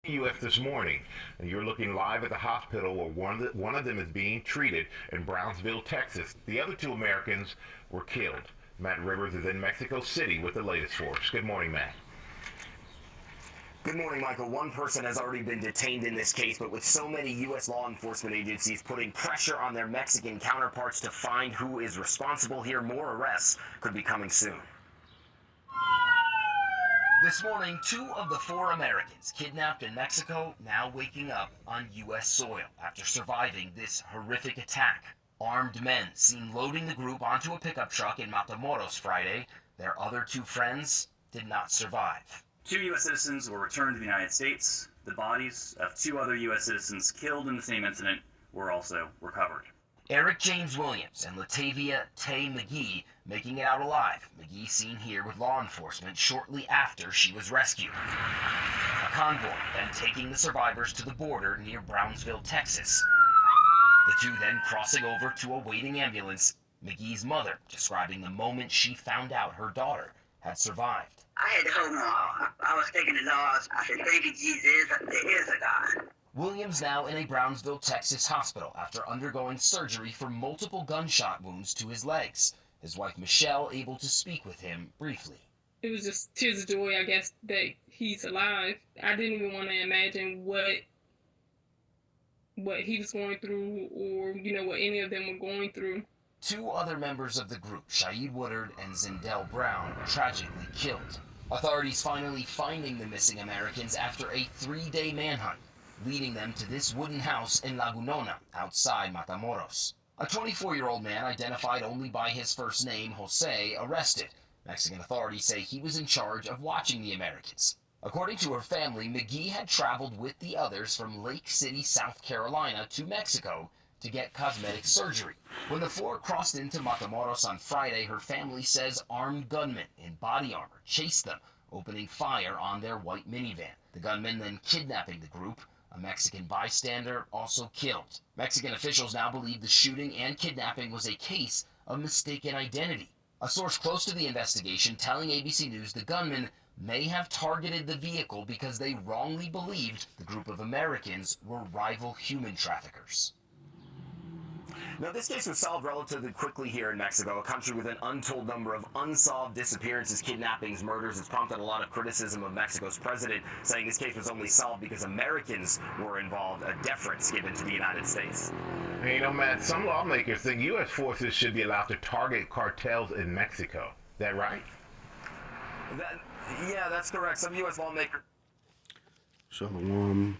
U.S. this morning, and you're looking live at the hospital where one of them is being treated in Brownsville, Texas. The other two Americans were killed. Matt Rivers is in Mexico City with the latest for us. Good morning, Matt. Good morning, Michael. One person has already been detained in this case, but with so many U.S. law enforcement agencies putting pressure on their Mexican counterparts to find who is responsible here, more arrests could be coming soon. This morning, two of the four Americans kidnapped in Mexico now waking up on U.S. soil after surviving this horrific attack. Armed men seen loading the group onto a pickup truck in Matamoros Friday. Their other two friends did not survive. Two U.S. citizens were returned to the United States. The bodies of two other U.S. citizens killed in the same incident were also recovered. Eric James Williams and Latavia Tay McGee making it out alive. McGee seen here with law enforcement shortly after she was rescued. A convoy then taking the survivors to the border near Brownsville, Texas. The two then crossing over to a waiting ambulance. McGee's mother describing the moment she found out her daughter had survived. I had to hold on. I was thinking the Lord. I said, thank you, Jesus. There is a God. Williams now in a Brownsville, Texas hospital after undergoing surgery for multiple gunshot wounds to his legs. His wife Michelle able to speak with him briefly. It was just tears of joy, I guess, that he's alive. I didn't even want to imagine what he was going through or, what any of them were going through. Two other members of the group, Shaid Woodard and Zindell Brown, tragically killed. Authorities finally finding the missing Americans after a 3-day manhunt, leading them to this wooden house in Lagunona, outside Matamoros. A 24-year-old man identified only by his first name, Jose, arrested. Mexican authorities say he was in charge of watching the Americans. According to her family, McGee had traveled with the others from Lake City, South Carolina to Mexico to get cosmetic surgery. When the four crossed into Matamoros on Friday, her family says armed gunmen in body armor chased them, opening fire on their white minivan. The gunmen then kidnapping the group. A Mexican bystander also killed. Mexican officials now believe the shooting and kidnapping was a case of mistaken identity. A source close to the investigation telling ABC News the gunmen may have targeted the vehicle because they wrongly believed the group of Americans were rival human traffickers. Now, this case was solved relatively quickly here in Mexico, a country with an untold number of unsolved disappearances, kidnappings, murders. It's prompted a lot of criticism of Mexico's president, saying this case was only solved because Americans were involved, a deference given to the United States. And, Matt, some lawmakers think U.S. forces should be allowed to target cartels in Mexico. Is that right? Yeah, that's correct. Some U.S. lawmakers. Shalom.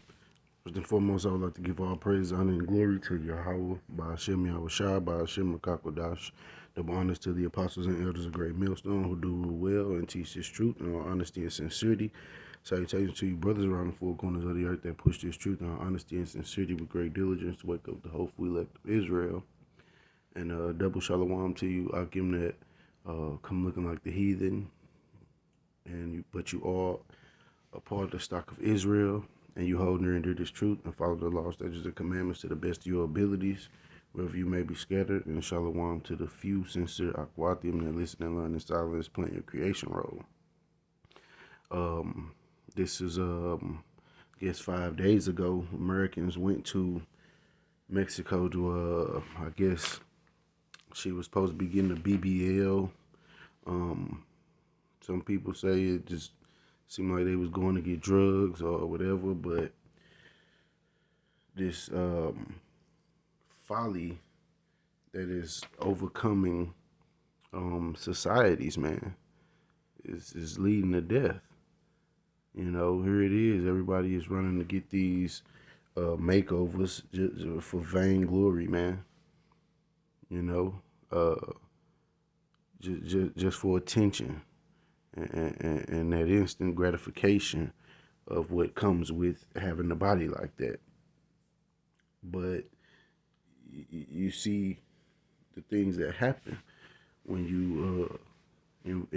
First and foremost, I would like to give all praise, honor, and glory to Yahweh, Ba'ashem Yahushua, Ba'ashem Makakodash. Double honors to the apostles and elders of Great Millstone who do rule well and teach this truth in all honesty and sincerity. Salutations to you brothers around the four corners of the earth that push this truth in all honesty and sincerity with great diligence to wake up the hopeful elect of Israel. And double shalom to you, Akim, that come looking like the heathen, but you all a part of the stock of Israel. And you hold near and dear this truth and follow the laws, statutes, and commandments to the best of your abilities, wherever you may be scattered. And shalom to the few sincere aquatim that listen and learn in silence, playing your creation role. This is, I guess 5 days ago, Americans went to Mexico to, I guess she was supposed to be getting a BBL. Some people say it just seemed like they was going to get drugs or whatever, but this folly that is overcoming societies, man, is leading to death. Here it is. Everybody is running to get these makeovers just for vainglory, man. Just for attention. And that instant gratification of what comes with having a body like that. But you see the things that happen when you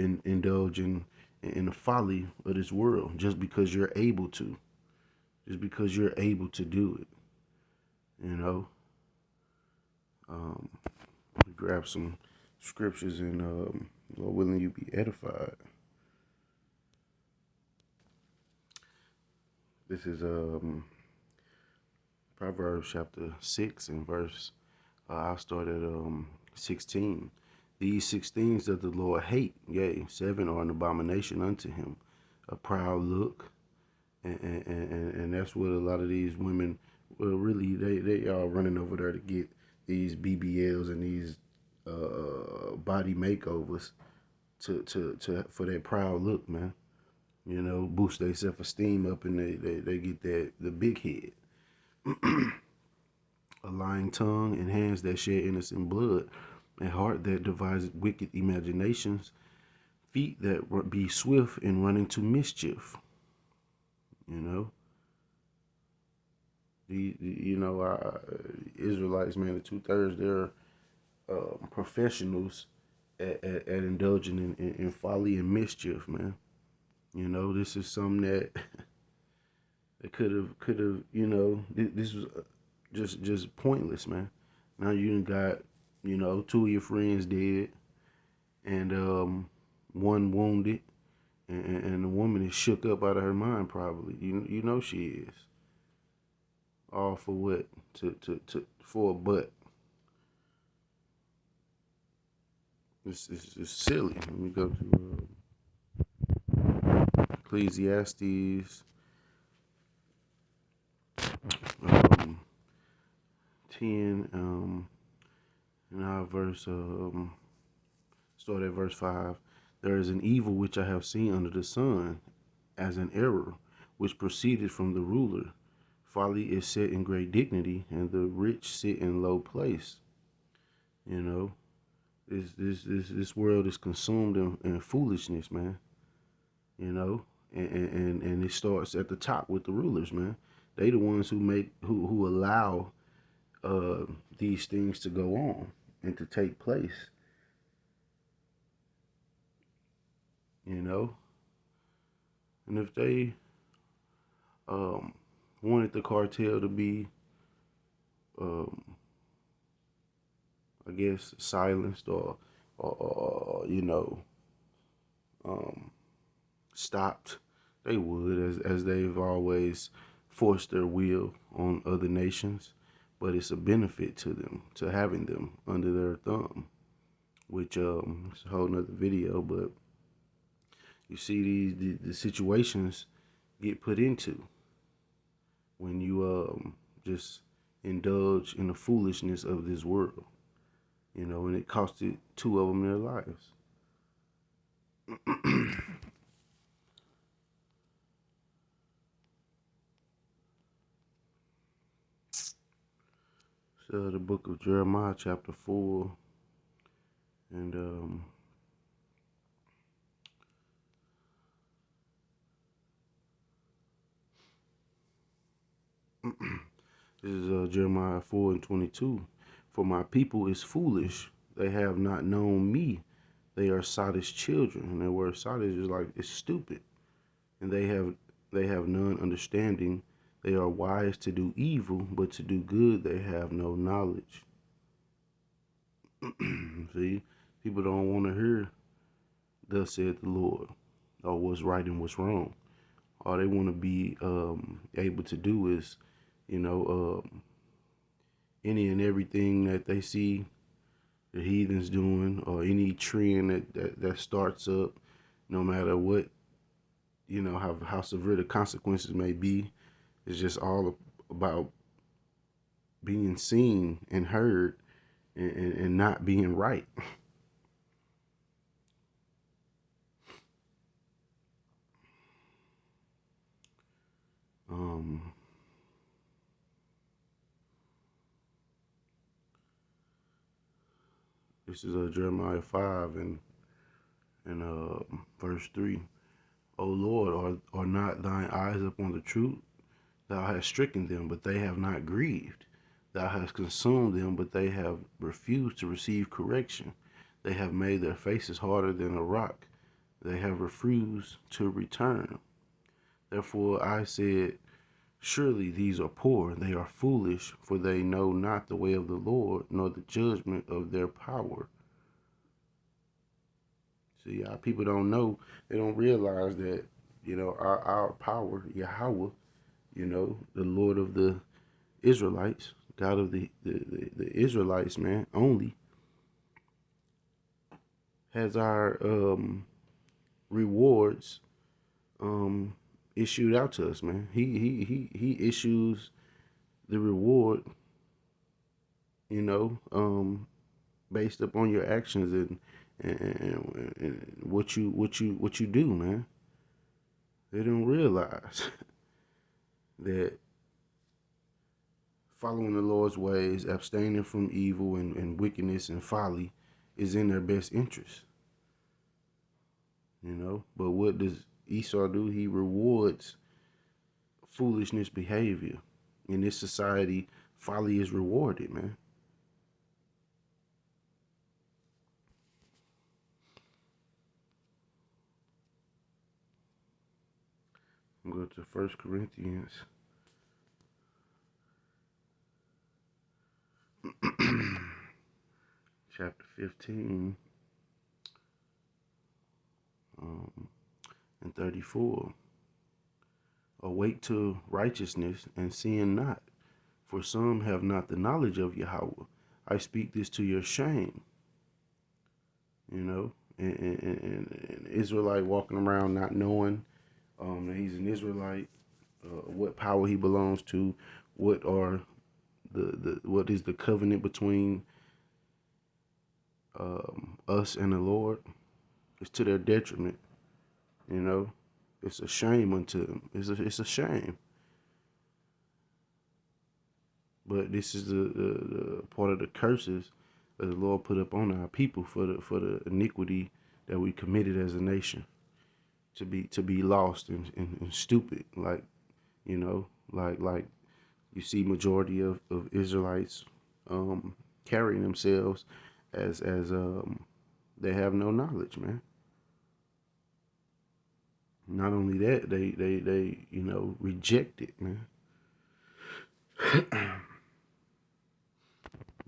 indulge in the folly of this world, just because you're able to do it. Grab some scriptures and Lord willing, you be edified. This is Proverbs chapter 6 and verse. I'll start at 16. These 6 things that the Lord hate, yea, 7 are an abomination unto him. A proud look, and that's what a lot of these women, well, really, they are running over there to get these BBLs and these body makeovers to for that proud look, man. You know, boost their self esteem up, and they get the big head. A lying tongue and hands that shed innocent blood, a heart that devises wicked imaginations, feet that be swift in running to mischief. You know, Israelites, man, the 2/3 they're professionals at indulging in folly and mischief, man. You know, this is something that that could have, this was just pointless, man. Now you got, 2 of your friends dead, and one wounded, and the woman is shook up out of her mind, probably. You know she is. All for what? For a butt. This is silly. Let me go to Ecclesiastes 10, and our verse, start at verse 5. There is an evil which I have seen under the sun, as an error, which proceeded from the ruler. Folly is set in great dignity, and the rich sit in low place. You know, this world is consumed in foolishness, man. You know, and it starts at the top with the rulers, man. They the ones who allow these things to go on and to take place. You know, and if they wanted the cartel to be, I guess, silenced or stopped, they would, as they've always forced their will on other nations. But it's a benefit to them, to having them under their thumb, which is a whole nother video. But you see the situations get put into when you just indulge in the foolishness of this world, and it costed 2 of them their lives. So the book of Jeremiah, chapter 4, and this is Jeremiah 4 and 22. For my people is foolish; they have not known me. They are sottish children, and the word sottish is like it's stupid, and they have none understanding. They are wise to do evil, but to do good they have no knowledge. See, people don't want to hear, thus said the Lord, or what's right and what's wrong. All they want to be able to do is, any and everything that they see the heathens doing, or any trend that starts up, no matter what, how severe the consequences may be. It's just all about being seen and heard, and not being right. This is Jeremiah 5 and verse 3. O Lord, are not thine eyes upon the truth? Thou hast stricken them, but they have not grieved. Thou hast consumed them, but they have refused to receive correction. They have made their faces harder than a rock. They have refused to return. Therefore I said, surely these are poor, they are foolish, for they know not the way of the Lord, nor the judgment of their power. See, our people don't know, they don't realize that, our power, Yahweh, You know, the Lord of the Israelites, God of the Israelites, man, only has our rewards issued out to us, man. He issues the reward, you know, based upon your actions and what you do, man. They don't realize that following the Lord's ways, abstaining from evil and wickedness and folly is in their best interest. You know, but what does Esau do? He rewards foolishness behavior. In this society, folly is rewarded, man. I'm going to 1 Corinthians. Chapter 15 and 34. Awake to righteousness and sin not, for some have not the knowledge of Yahweh. I speak this to your shame. You know, and Israelite walking around not knowing that he's an Israelite, what power he belongs to, what is the covenant between us and the Lord. It's to their detriment. You know, it's a shame unto them. It's a shame. But this is the part of the curses that the Lord put up on our people for the iniquity that we committed as a nation, to be lost and stupid, like, you know, like you see majority of Israelites carrying themselves as they have no knowledge, man. Not only that, they you know, reject it, man.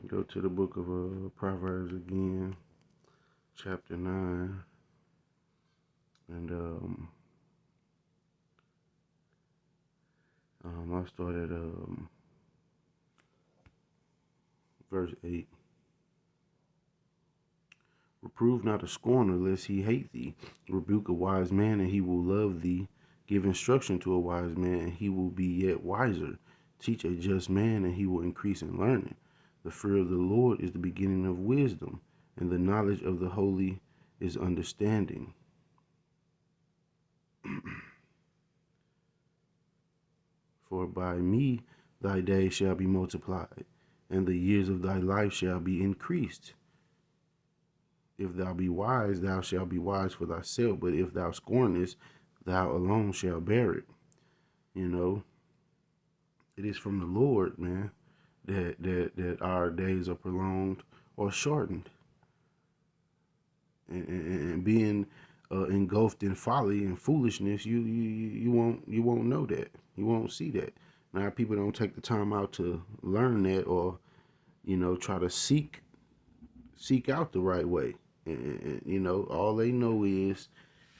Go to the book of Proverbs again, chapter 9, and I'll start at verse 8. Reprove not a scorner, lest he hate thee. Rebuke a wise man, and he will love thee. Give instruction to a wise man, and he will be yet wiser. Teach a just man, and he will increase in learning. The fear of the Lord is the beginning of wisdom, and the knowledge of the holy is understanding. For by me thy days shall be multiplied, and the years of thy life shall be increased. If thou be wise, thou shalt be wise for thyself, but if thou scornest, thou alone shalt bear it. You know, it is from the Lord, man, that our days are prolonged or shortened. And being engulfed in folly and foolishness, you won't know that. You won't see that. Now, people don't take the time out to learn that, or, you know, try to seek out the right way. And you know, all they know is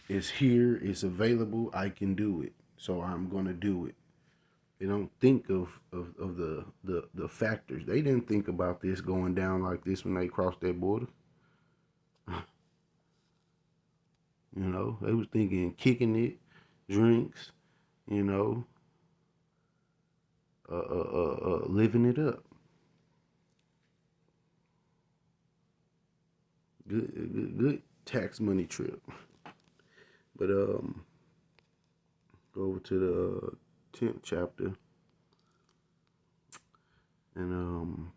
it's here, it's available, I can do it, so I'm gonna do it. They don't think of the factors. They didn't think about this going down like this when they crossed that border. You know, they was thinking kicking it, drinks, you know, living it up. Good tax money trip. But go over to the 10th chapter, and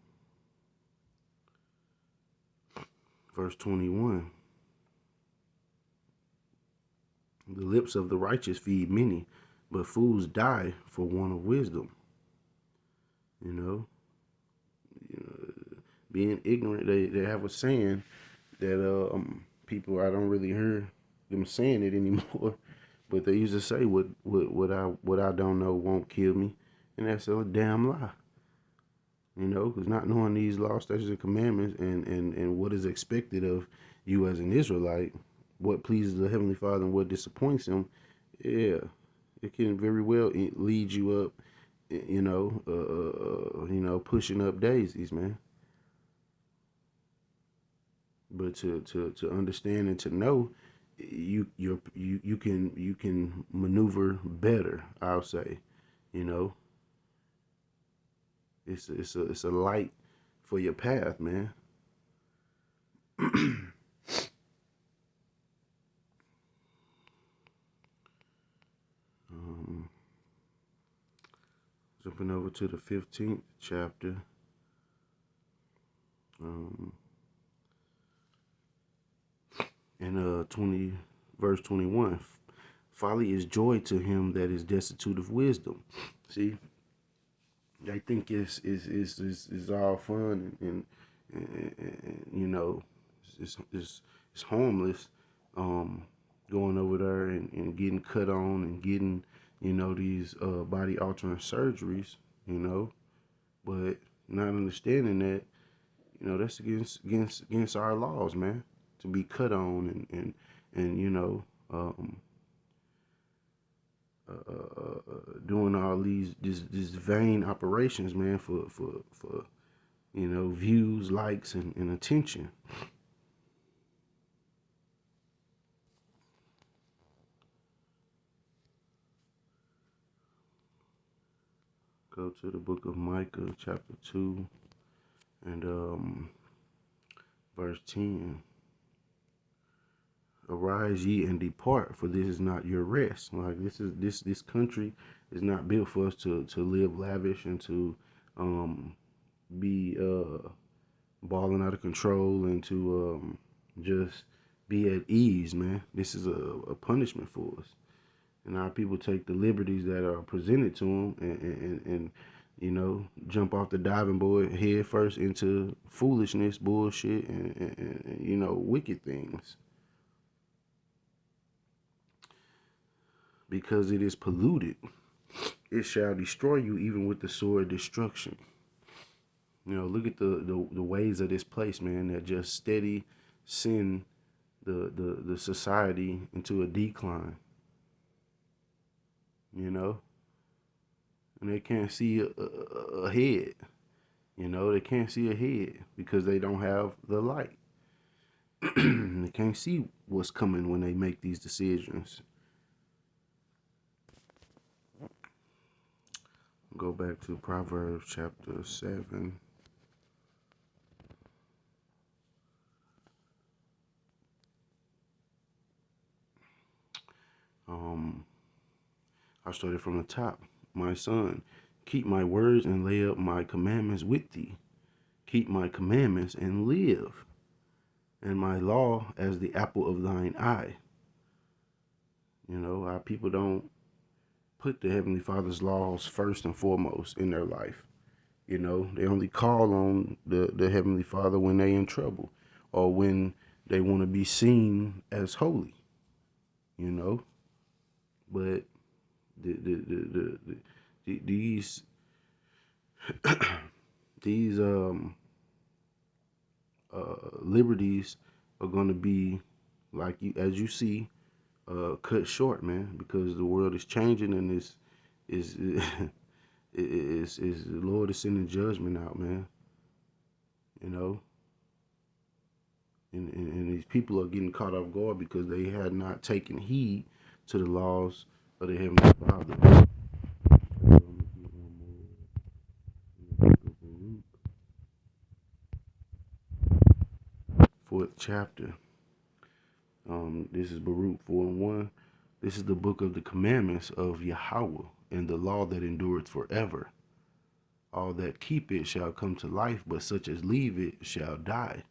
verse 21. The lips of the righteous feed many, but fools die for want of wisdom. You know, being ignorant, they have a saying that people, I don't really hear them saying it anymore, but they used to say, what I don't know won't kill me, and that's a damn lie. You know, because not knowing these laws, statutes, and commandments, and what is expected of you as an Israelite, what pleases the Heavenly Father and what disappoints him, yeah, It can very well lead you up, pushing up daisies, man. But to understand and to know, you can maneuver better. I'll say, you know, it's a light for your path, man. um, Jumping over to the 15th chapter. Um, and 20 verse 21, folly is joy to him that is destitute of wisdom. See, I think it's all fun and it's harmless, going over there and getting cut on and getting these body altering surgeries, but not understanding that that's against our laws, man, to be cut on and doing all these vain operations, man, for views, likes, and attention. Go to the book of Micah, chapter 2, and verse 10. Arise ye and depart, for this is not your rest. Like this country is not built for us to live lavish and to be balling out of control and to just be at ease, man. This is a punishment for us, and our people take the liberties that are presented to them and jump off the diving board head first into foolishness, bullshit, and wicked things. Because it is polluted, it shall destroy you even with the sword of destruction. Look at the ways of this place, man, that just steady send the society into a decline. And they can't see ahead. They can't see ahead because they don't have the light. They can't see what's coming when they make these decisions. Go back to Proverbs chapter 7. I started from the top. My son, keep my words and lay up my commandments with thee. Keep my commandments and live, and my law as the apple of thine eye. Our people don't put the Heavenly Father's laws first and foremost in their life. They only call on the Heavenly Father when they're in trouble or when they want to be seen as holy. But these liberties are going to be, like as you see, cut short, man, because the world is changing and is the Lord is sending judgment out, man. And these people are getting caught off guard because they had not taken heed to the laws of the Heavenly Father. Fourth chapter. This is Baruch 4:1. This is the book of the commandments of Yahweh and the law that endureth forever. All that keep it shall come to life, but such as leave it shall die.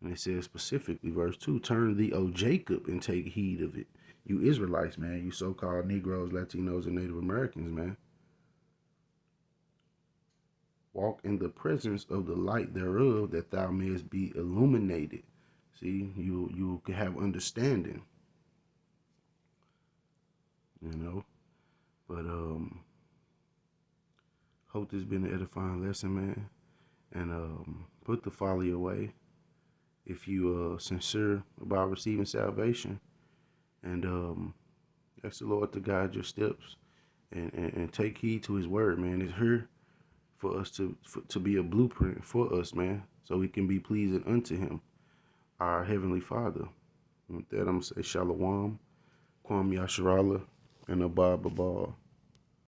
And it says specifically, verse 2, turn thee, O Jacob, and take heed of it. You Israelites, man, you so-called Negroes, Latinos, and Native Americans, man. Walk in the presence of the light thereof, that thou mayest be illuminated. See, you can have understanding. But hope this has been an edifying lesson, man. And put the folly away if you are sincere about receiving salvation. And Ask the Lord to guide your steps and take heed to his word, man. It's here for us to be a blueprint for us, man, so we can be pleasing unto him, our Heavenly Father. And with that, I'm going to say Shalom, Kwam Yasharala, and Abba Babal.